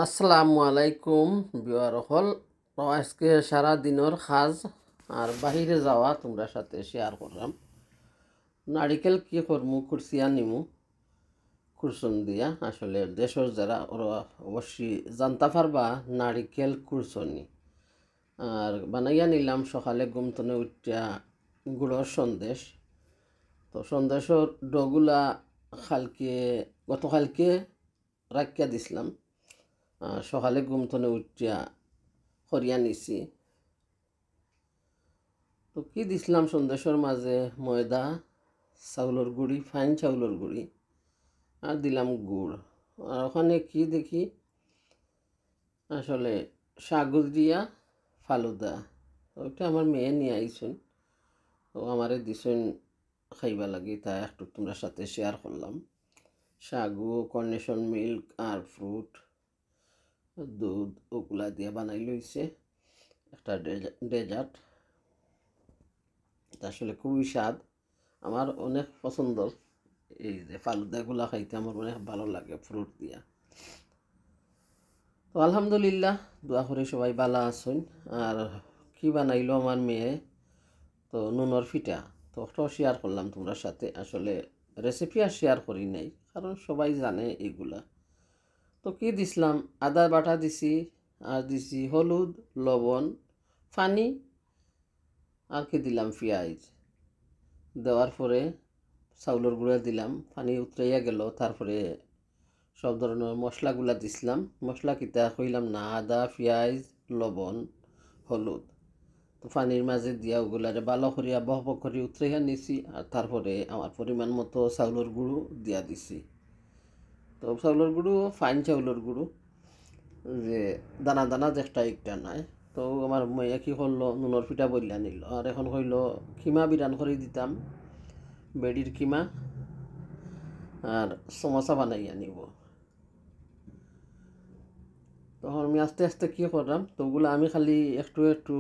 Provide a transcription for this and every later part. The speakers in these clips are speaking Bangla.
আসসালামু আলাইকুম বিয়ার হল। তো আজকে সারা দিনের কাজ আর বাহিরে যাওয়া তোমরা সাথে শেয়ার করলাম। নারিকেল কি করমু কুরসিয়া নিমু কুরসন দিয়া আসলে দেশের যারা ওরা অবশ্যই জানতে পারবা নারিকেল কুরসনি আর বানাইয়া নিলাম সকালে ঘুমতনে উঠিয়া গুড়র সন্দেশ। তো সন্দেশের ডগুলা গতকালকে রাখিয়া দিছিলাম। সকালে ঘুমতনে উঠিয়া করিয়া নিছি। তো কি দিছিলাম সন্দেশের মাঝে ময়দা, চাউলের গুঁড়ি, ফাইন চাউলের গুঁড়ি আর দিলাম গুড়। আর ওখানে কি দেখি আসলে সাগর দিয়া ফালুদা, ওইটা আমার মেয়ে নিয়ে আইসুন। তো আমারে দিছেন খাইবা লাগি, তা একটু তোমরা সাথে শেয়ার করলাম। সাগু, কর্নেশন মিল্ক আর ফ্রুট, দুধ ওগুলা দিয়ে বানাই লইছে একটা ডেজার্ট। আসলে খুবই স্বাদ, আমার অনেক পছন্দ। এই যে ফালুদাগুলা খাইতে আমার অনেক ভালো লাগে ফ্রুট দিয়া। তো আলহামদুলিল্লাহ, দোয়া করে সবাই ভালো আছেন। আর কি বানাইলো আমার মেয়ে, তো নুনর ফিটা, তো ওটাও শেয়ার করলাম তোমরা সাথে। আসলে রেসিপি আর শেয়ার করি নাই, কারণ সবাই জানে এইগুলা। তো কি দিছিলাম, আদা বাটা দিছি, আর দিছি হলুদ, লবণ, পানি, আর কি দিলাম পেঁয়াজ। দেওয়ার পরে চাউলের গুঁড়া দিলাম, পানি উতরাইয়া গেল। তারপরে সব ধরনের মশলাগুলা দিছিলাম। মশলা কিতা কইলাম না, আদা, পেঁয়াজ, লবণ, হলুদ। তো পানির মাঝে দিয়া ওগুলারে ভালো করিয়া বহব করে উতরাইয়া নিছি। আর তারপরে আমার পরিমাণ মতো চাউলের গুঁড়ো দিয়া দিছি। তো চাউলের গুঁড়ো ফাইন চাউলের গুঁড়ো, যে দানা দানা যেটা একটা নাই। তো আমার মেয়ে কি করলো, নুনের পিঠা বইলা নিল। আর এখন হইল কিমা বিরান করে দিতাম, বেডির কিমা আর সমোসা বানাইয়া নিব। তখন আমি আস্তে আস্তে কী করলাম, তো ওগুলো আমি খালি একটু একটু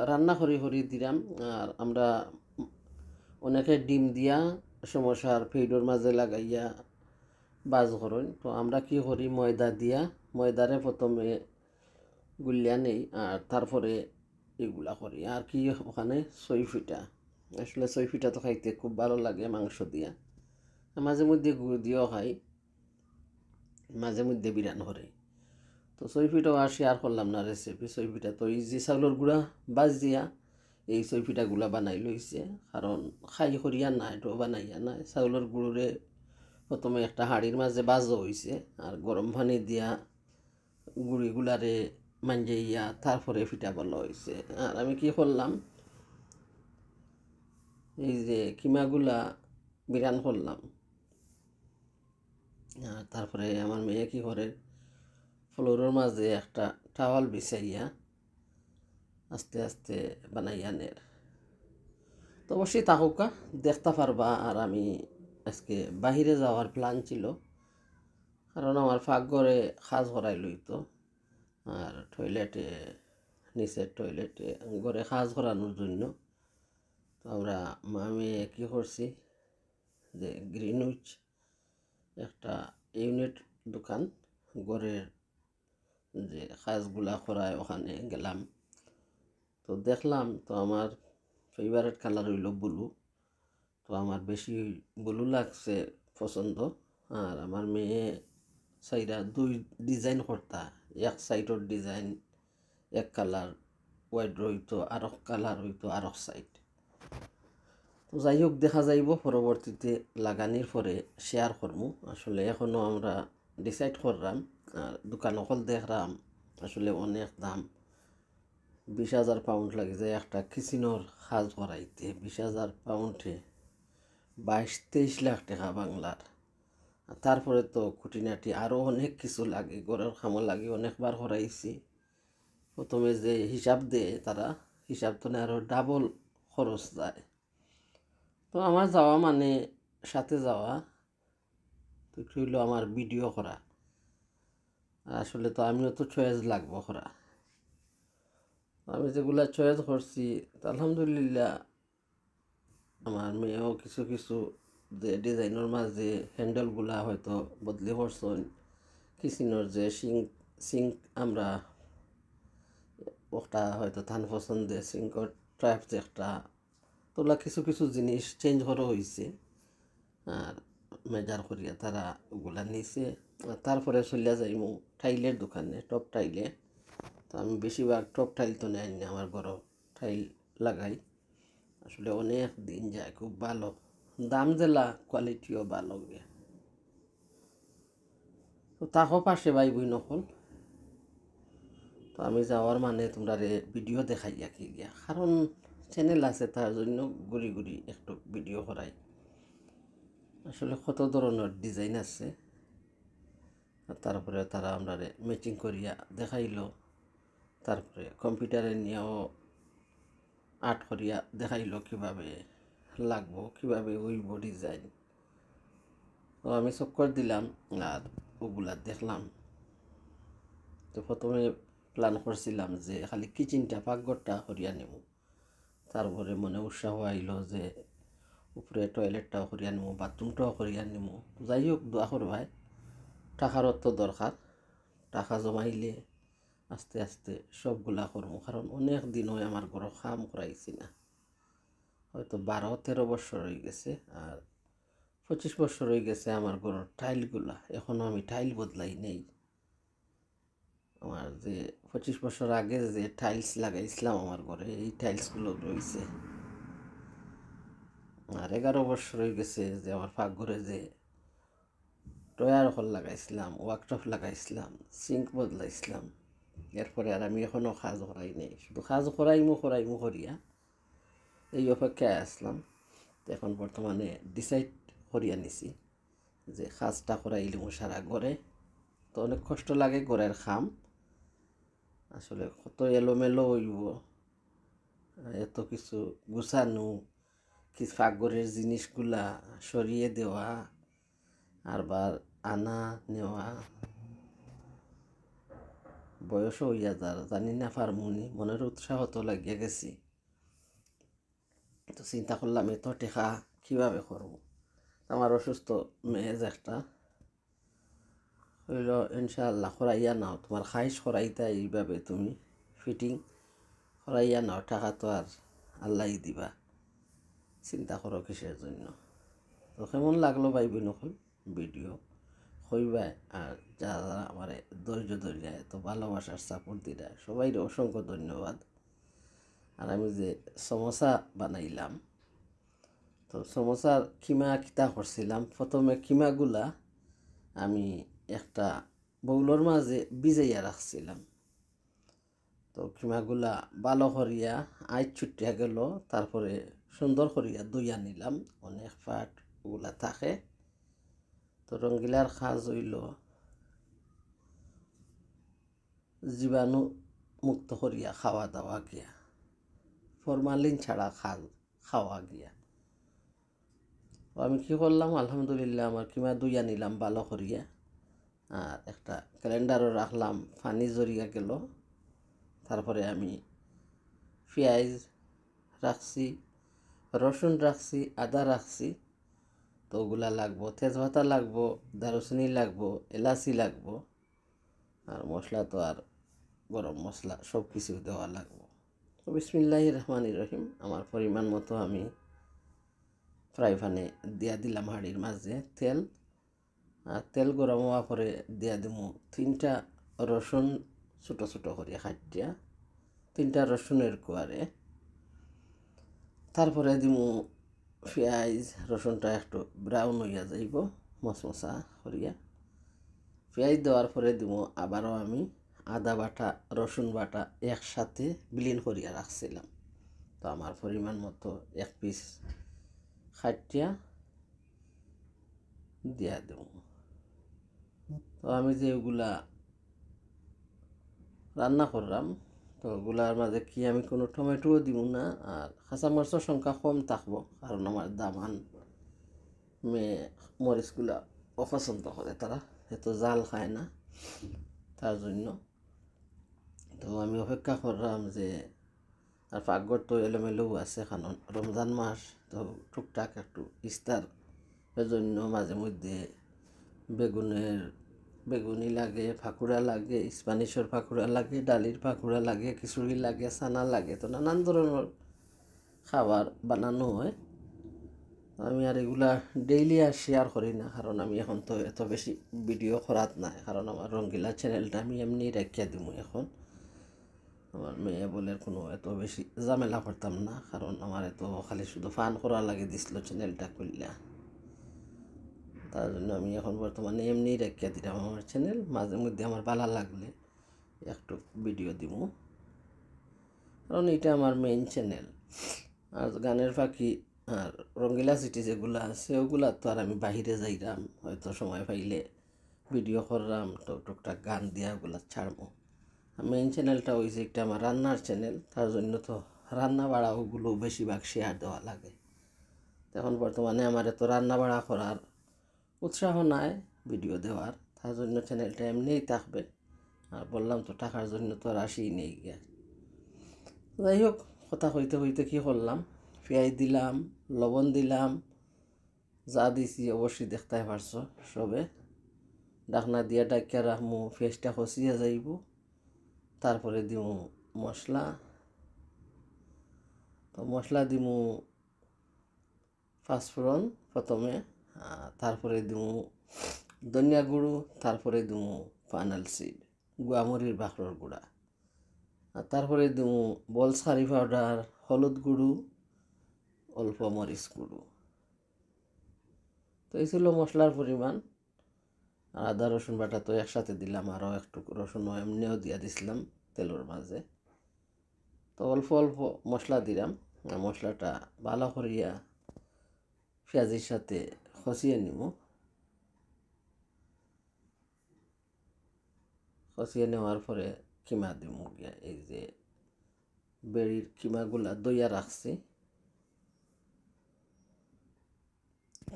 রান্না করি দিলাম। আর আমরা অনেকে ডিম দিয়া সমোসার ফেইডোর মাঝে লাগাইয়া বাজ করেন। তো আমরা কি করি, ময়দা দিয়া ময়দারে প্রথমে গুলিয়া নেই, আর তারপরে এগুলা করি। আর কি ওখানে সইফিটা, আসলে সইফিটা তো খাইতে খুব ভালো লাগে মাংস দিয়া। মাঝে মধ্যে গুড় দিয়েও খাই, মাঝে মধ্যে বিরান করে। তো সইফিটাও আর শেয়ার করলাম না রেসিপি। সইফিটা তো এই যে চাউলের গুঁড়া বাজ দিয়া এই সইফিটাগুলা বানাই লইছে, কারণ খাই করিয়া না এটাও বানাইয়া না। চাউলের গুঁড়োরে প্রথমে একটা হাঁড়ির মাঝে বাজও হয়েছে, আর গরম পানি দিয়া গুঁড়িগুলারে মাঞ্জাইয়া তারপরে ফিটা বলা হয়েছে। আর আমি কি করলাম, এই যে কিমাগুলা বিরান করলাম। আর তারপরে আমার মেয়ে কি করে, ফ্লোরের মাঝে একটা টাওয়াল বিছাইয়া আস্তে আস্তে বানাইয়া নের। তো অবশ্যই তাকুকা দেখতে পারবা। আর আমি আজকে বাহিরে যাওয়ার প্ল্যান ছিল, কারণ আমার পাকঘরে কাজ করাই লইতো। আর টয়লেটে, নিচের টয়লেটে ঘরে কাজ করানোর জন্য। তো আমি কী করছি, যে গ্রিনউইচ একটা ইউনিট দোকান, ঘরের যে কাজগুলা করায় ওখানে গেলাম। তো দেখলাম, তো আমার ফেভারিট কালার হইল ব্লু। তো আমার বেশি ব্লু লাগছে পছন্দ। আর আমার মেয়ে সাইডা দুই ডিজাইন করতা, এক সাইডের ডিজাইন এক কালার ওয়াইড রইতো, আর কালার হইতো আর সাইড। তো যাই হোক, দেখা যাইব পরবর্তীতে লাগানির পরে শেয়ার করবো। আসলে এখনও আমরা ডিসাইড করলাম। আর দোকান অকল দেখলাম, আসলে অনেক দাম। 20,000 পাউন্ড লাগে যায় একটা কিচেনের কাজ করাইতে। 20,000 পাউন্ডে 22-23 লাখ টাকা বাংলার। তারপরে তো খুঁটিনাটি আরও অনেক কিছু লাগে, ঘরের খামো লাগে। অনেকবার করাইছি। প্রথমে যে হিসাব দেয় তারা, হিসাব তো আরও ডাবল খরচ যায়। তো আমার যাওয়া মানে সাথে যাওয়া, তো হইল আমার ভিডিও করা। আসলে তো আমিও তো চয়েস লাগবো করা। আমি যেগুলা চয়েস করছি, তো আলহামদুলিল্লাহ আমার মেয়েও কিছু কিছু যে ডিজাইনের মাঝে হ্যান্ডেলগুলা হয়তো বদলি করছেন। কিচেনের যে সিঙ্ক আমরা ওটা হয়তো থান পছন্দে সিঙ্কর ট্রাইপস একটা তোলা কিছু কিছু জিনিস চেঞ্জ করা হয়েছে আর মেজার করিয়া তারা ওগুলা নিছে তারপরে চলিয়া যাইমু টাইলের দোকানে টপ টাইলে। তো আমি বেশিরভাগ টপ টাইল তো নেই না, আমার ঘর টাইল লাগাই। আসলে অনেক দিন যায়, খুব ভালো দাম দিলা, কোয়ালিটিও ভালো গিয়া। তো তাকো পাশে ভাই বই নকল। তো আমি যাওয়ার মানে তোমরা ভিডিও দেখাইয়া কি গিয়া, কারণ চ্যানেল আছে তার জন্য ঘুরি ঘুরি একটু ভিডিও করাই। আসলে কত ধরনের ডিজাইন আছে, তারপরে তারা আমরা ম্যাচিং করিয়া দেখাইলো, তারপরে কম্পিউটারে নিয়েও আর্ট করিয়া দেখাইলো কীভাবে লাগবো, কীভাবে উইব ডিজাইন। তো আমি চক্কর দিলাম আর ওগুলা দেখলাম। তো প্রথমে প্ল্যান করছিলাম যে খালি কিচেনটা পাকঘরটা করিয়া নেব, তারপরে মনে উৎসাহ আইলো যে উপরে টয়লেটটাও করিয়া নেব, বাথরুমটাও করিয়া নেব। যাই হোক দোয়া করবাই, টাকারও তো দরকার, টাকা জমাইলে আস্তে আস্তে সবগুলা করবো। কারণ অনেক দিন হয় আমার ঘর কাম করাইছি না, হয়তো 12-13 বছর হয়ে গেছে, আর 25 বছর হয়ে গেছে আমার ঘরের টাইলগুলা এখনও আমি টাইল বদলাই নেই। আমার যে 25 বছর আগে যে টাইলস লাগাইছিলাম আমার ঘরে, এই টাইলসগুলো রয়েছে। আর 11 বছর হয়ে গেছে যে আমার পাকঘরে যে ড্রয়ার হল লাগাইছিলাম, ওয়ার্কটপ লাগাইছিলাম, সিঙ্ক বদলাইছিলাম। এরপরে আর আমি এখনও কাজ করাই নেই, শুধু কাজ করাইমু করিয়া এই অপেক্ষায় আসলাম। তো এখন বর্তমানে ডিসাইড করিয়া নিছি যে কাজটা করাইলিমু সারা ঘরে। তো অনেক কষ্ট লাগে ঘরের খাম, আসলে কত এলোমেলো হইব, এত কিছু গুছানো, কি পাকঘরের জিনিসগুলা সরিয়ে দেওয়া, আরবার আনা নেওয়া, বয়সও হইয়া যার জানি না পারমুনি, মনের উৎসাহ তো লাগিয়ে গেছি। তো চিন্তা করলাম এত টেকা কীভাবে করবো। আমার অসুস্থ মেয়েজ একটা হইল, ইনশাআল্লাহ করাইয়া নাও, তোমার খাইশ করাইতা এইভাবে তুমি ফিটিং করাইয়া নাও, টাকা তো আর আল্লাহ দিবা, চিন্তা করো কিসের জন্য। তো কেমন লাগলো ভাই বোনকল ভিডিও হইবা, আর যারা আমার ধৈর্য ধরিয়া এত ভালোবাসার সাপোর্ট দিরা সবাই অসংখ্য ধন্যবাদ। আর আমি যে সমোসা বানাইলাম, তো সমোসার কিমা কিতা করছিলাম, প্রথমে কিমাগুলা আমি একটা বউলর মাঝে ভিজাইয়া রাখছিলাম। তো কিমাগুলা ভালো করিয়া আইজ ছুটিয়া গেল, তারপরে সুন্দর করিয়া ধুইয়া নিলাম, অনেক ফাট ওগুলা থাকে। তো রঙ্গিলার কাজ হইল জীবাণু মুক্ত করিয়া খাওয়া দাওয়া গিয়া, ফরমালিন ছাড়া খাওয়া গিয়া। তো আমি কী করলাম, আলহামদুলিল্লাহ আমার কিমা ধুইয়া নিলাম ভালো করিয়া, আর একটা ক্যালেন্ডারও রাখলাম, পানি জড়িয়া গেল। তারপরে আমি পেঁয়াজ রাখছি, রসুন রাখছি, আদা রাখছি। তো ওগুলা লাগবো, তেজপাতা লাগবো, দারুচিনি লাগবো, এলাচি লাগবো, আর মশলা তো আর গরম মশলা সব কিছু দেওয়া লাগবো। তো বিসমিল্লাহির রহমানির রহিম, আমার পরিমাণ মতো আমি ফ্রাই প্যানে দিয়া দিলাম হাঁড়ির মাঝে তেল, আর তেল গরম হওয়া পরে দিয়া দিমু 3টা রসুন ছোটো ছোটো করে কাটিয়া, 3টা রসুনের কোয়ারে। তারপরে দিমু পেঁয়াজ, রসুনটা একটু ব্রাউন হইয়া যাইব মশমশা করিয়া। পেঁয়াজ দেওয়ার পরে দিব আবারও আমি আদা বাটা রসুন বাটা একসাথে ব্লেন্ড করিয়া রাখছিলাম। তো আমার পরিমাণ মতো 1 পিস খাটিয়া দিয়া দেব। তো আমি যে ওগুলা রান্না করলাম, তো ওগুলার মাঝে কি আমি কোনো টমেটোও দিব না, আর কাঁচামরিচের সংখ্যা কম থাকবো, কারণ আমার দামান মেয়ে মরিচগুলা অপছন্দ করে, তারা এত জাল খায় না, তার জন্য। তো আমি অপেক্ষা করলাম যে, আর পাকঘর তো এলোমেলোও আছে, কারণ রমজান মাস, তো টুকটাক একটু ইফতার জন্য মাঝে মধ্যে বেগুনের বেগুনি লাগে, ফাকুড়া লাগে, স্প্যানিশের ফাকুড়া লাগে, ডালির ফাকুড়া লাগে, খিচুড়ি লাগে, ছানা লাগে, তো নানান ধরনের খাবার বানানো হয়। আমি আর এগুলা ডেইলি আর শেয়ার করি না, কারণ আমি এখন তো এত বেশি ভিডিও করাত নাই, কারণ আমার রঙ্গিলা চ্যানেলটা আমি এমনি রাখিয়া দিব এখন। আমার মেয়ে বলে কোনো এত বেশি ঝামেলা করতাম না, কারণ আমার এত খালি শুধু ফান করা লাগে দিছিল চ্যানেলটা করলা। তার জন্য আমি এখন বর্তমানে এমনি রেখিয়া দিলাম আমার চ্যানেল। মাঝে মধ্যে আমার ভালো লাগলে একটু ভিডিও দিব, কারণ এটা আমার মেইন চ্যানেল। আর গানের ফাঁকি আর রঙ্গিলা সিটি যেগুলো আছে ওগুলা তো আর আমি বাহিরে যাইলাম, হয়তো সময় পাইলে ভিডিও করলাম, তো টুকটাক গান দিয়া ওগুলা ছাড়বো। মেইন চ্যানেলটা হয়েছে একটা আমার রান্নার চ্যানেল, তার জন্য তো রান্না বাড়া ওগুলো বেশিরভাগ শেয়ার দেওয়া লাগে। এখন বর্তমানে আমার এত রান্না বাড়া করার উৎসাহ নাই ভিডিও দেওয়ার, তার জন্য চ্যানেলটা এমনিই থাকবে। আর বললাম তো টাকার জন্য তো আর আসিই নেই গিয়া। যাই হোক, কথা হইতে হইতে কী করলাম, পেঁয়াজ দিলাম, লবণ দিলাম, যা দিছি অবশ্যই দেখতে পারছো সবে। ডাকনা দিয়া ডাকিয়া রাখমু, পেঁয়াজটা খসিয়া যাইব। তারপরে দিমু মশলা। তো মশলা দিমু পাঁচফোড়ন প্রথমে, তারপরে দিমু ধনিয়া গুঁড়ো, তারপরে দিমু পানাল সিড, গুয়ামরির বাখরর গুঁড়া, আর তারপরে দিমু বলস কারি পাউডার, হলুদ গুঁড়ো, অল্প মরিচ গুঁড়ো। তো এই ছিল মশলার পরিমাণ। আর আদা রসুন বাটা তো একসাথে দিলাম, আরও একটু রসুনও এমনিও দিয়া দিছিলাম তেলের মাঝে। তো অল্প অল্প মশলা দিলাম, মশলাটা ভালো করিয়া পেঁয়াজের সাথে খসিয়ে নিব। খসিয়ে নেওয়ার পরে কিমা দিব গিয়া, এই যে বেড়ির কিমাগুলা দইয়া রাখছি,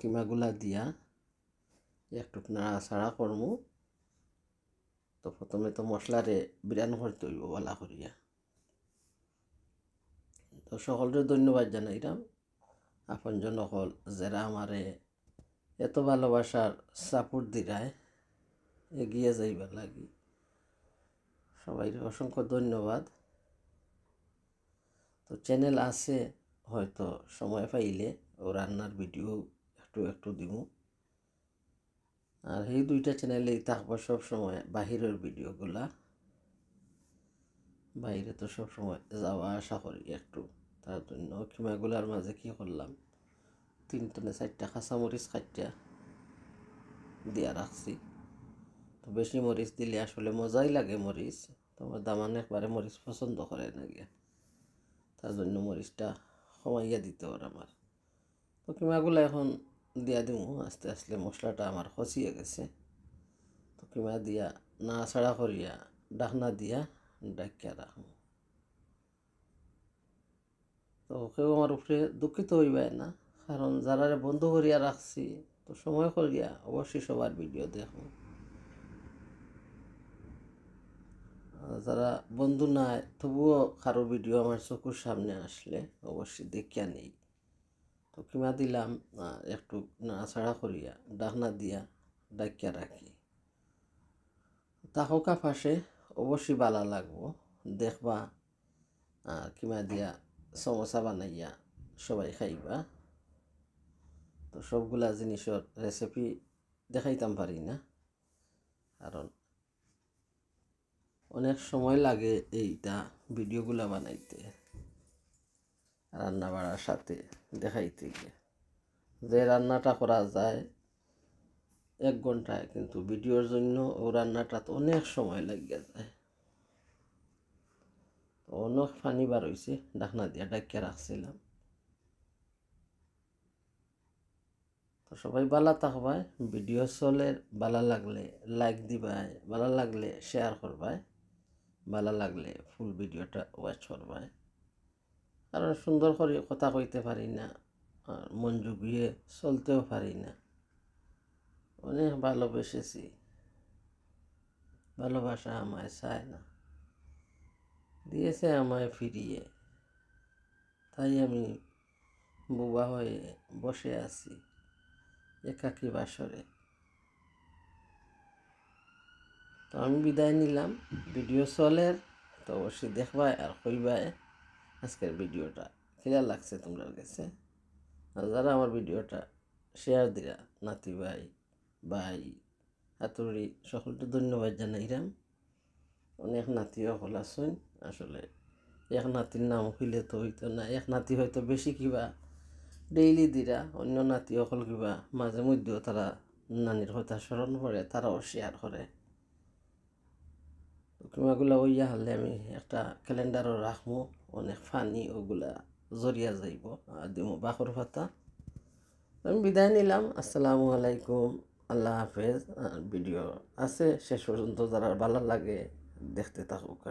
কিমাগুলা দিয়া একটু নাড়াচাড়া করমু। তো প্রথমে তো মশলারে বিরান করতে হইব ভালো করিয়া। তো সকলরে ধন্যবাদ জানাইলাম, আপনজন সকল যারা আমারে এত ভালোবাসার সাপোর্ট দিরায় এগিয়ে যাইবার লাগি, সবাই অসংখ্য ধন্যবাদ। তো চ্যানেল আছে, হয়তো সময় পাইলে ও রান্নার ভিডিও একটু একটু দিব। আর এই দুইটা চ্যানেলেই থাকবো সব সময় বাহিরের ভিডিওগুলা। বাইরে তো সব সময় যাওয়া আসা করি একটু, তার জন্য কিমাগুলার মাঝে কী করলাম, 3-4টা কাঁচামরিচ কাটিয়া দিয়া রাখছি। তো বেশি মরিচ দিলে আসলে মজাই লাগে মরিচ, তোমার দামান একবারে মরিচ পছন্দ করে না গিয়া, তার জন্য মরিচটা কমাইয়া দিতে ওর আমার। তো কিমাগুলো এখন দিয়া দিব আস্তে আস্তে, মশলাটা আমার খসিয়ে গেছে। তো কিমা দিয়া নাড়াচাড়া করিয়া ডাকনা দিয়া ডাকিয়া রাখবো। তো কেউ আমার উপরে দুঃখিত হইবাই না, কারণ যারা বন্ধ করিয়া রাখছি, তো সময় করিয়া অবশ্যই সবার ভিডিও দেখো। যারা বন্ধু নাই তবুও কারো ভিডিও আমার চোখের সামনে আসলে অবশ্যই দেখিয়া নেই। তো কিমা দিলাম, একটু নাড়াচাড়া করিয়া ডাকনা দিয়া ডাকিয়া রাখি। তাহকা পাশে অবশ্যই ভালো লাগবো দেখবা। কিমা দিয়া সমোসা বানাইয়া সবাই খাইবা। তো সবগুলা জিনিসের রেসিপি দেখাইতাম পারি না, কারণ অনেক সময় লাগে এইটা ভিডিওগুলা বানাইতে, রান্না বাড়ার সাথে দেখাইতে গিয়ে। যে রান্নাটা করা যায় 1 ঘন্টায়, কিন্তু ভিডিওর জন্য ও রান্নাটা তো অনেক সময় লাগিয়ে যায়। তো অনেক পানি বার হয়েছে, ঢাকনা দিয়ে ডাকিয়ে রাখছিলাম। তো সবাই ভালো থাকবাই, ভিডিও চলে ভালো লাগলে লাইক দিবাই, ভালো লাগলে শেয়ার করবাই, ভালো লাগলে ফুল ভিডিওটা ওয়াচ করবাই। কারণ সুন্দর করে কথা কইতে পারি না, আর মন জুগিয়ে চলতেও পারি না। অনেক ভালোবেসেছি, ভালোবাসা আমায় চায় না, দিয়েছে আমায় ফিরিয়ে। তাই আমি বোবা হয়ে বসে আছি একাকী বাসরে। তো আমি বিদায় নিলাম। ভিডিও চলের, তো অবশ্যই দেখবা আর কইবা আজকের ভিডিওটা ক্লিয়ার লাগছে তোমরা কাছে। আর যারা আমার ভিডিওটা শেয়ার দিরা, নাতি ভাই ভাই হাতুড়ি সকলকে ধন্যবাদ জানাইলাম। অনেক নাতিও হল আসুন, আসলে এক নাতির নাম হইলে তো হইতো না, এক নাতি হয়তো বেশি কিবা ডেইলি দিরা, অন্য নাতি অকল কিবা মাঝে মধ্যেও তারা নানির কথা স্মরণ করে, তারাও শেয়ার করে। কিমাগুলা ওইয়া হলে আমি একটা ক্যালেন্ডারও রাখবো, অনেক ফানি ওগুলা জরিয়া যাইব আর দিব বাকর পাতা। আমি বিদায় নিলাম। আসসালামু আলাইকুম, আল্লাহ হাফেজ। আর ভিডিও আছে শেষ পর্যন্ত, যারা ভালো লাগে দেখতে থাকুক।